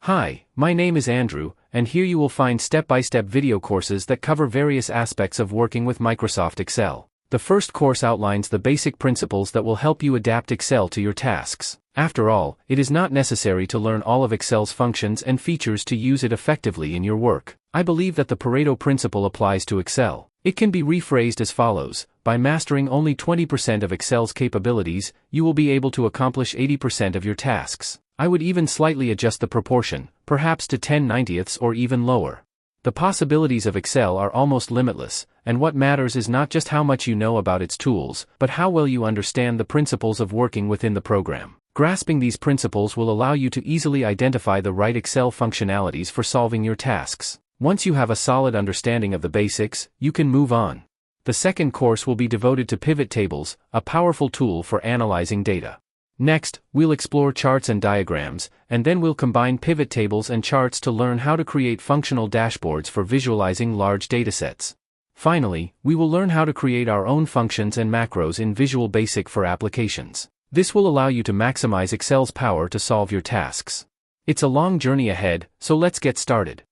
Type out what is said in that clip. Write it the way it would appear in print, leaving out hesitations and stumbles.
Hi, my name is Andrew, and here you will find step-by-step video courses that cover various aspects of working with Microsoft Excel. The first course outlines the basic principles that will help you adapt Excel to your tasks. After all, it is not necessary to learn all of Excel's functions and features to use it effectively in your work. I believe that the Pareto principle applies to Excel. It can be rephrased as follows: by mastering only 20% of Excel's capabilities, you will be able to accomplish 80% of your tasks. I would even slightly adjust the proportion, perhaps to 10/90ths or even lower. The possibilities of Excel are almost limitless, and what matters is not just how much you know about its tools, but how well you understand the principles of working within the program. Grasping these principles will allow you to easily identify the right Excel functionalities for solving your tasks. Once you have a solid understanding of the basics, you can move on. The second course will be devoted to pivot tables, a powerful tool for analyzing data. Next, we'll explore charts and diagrams, and then we'll combine pivot tables and charts to learn how to create functional dashboards for visualizing large datasets. Finally, we will learn how to create our own functions and macros in Visual Basic for applications. This will allow you to maximize Excel's power to solve your tasks. It's a long journey ahead, so let's get started.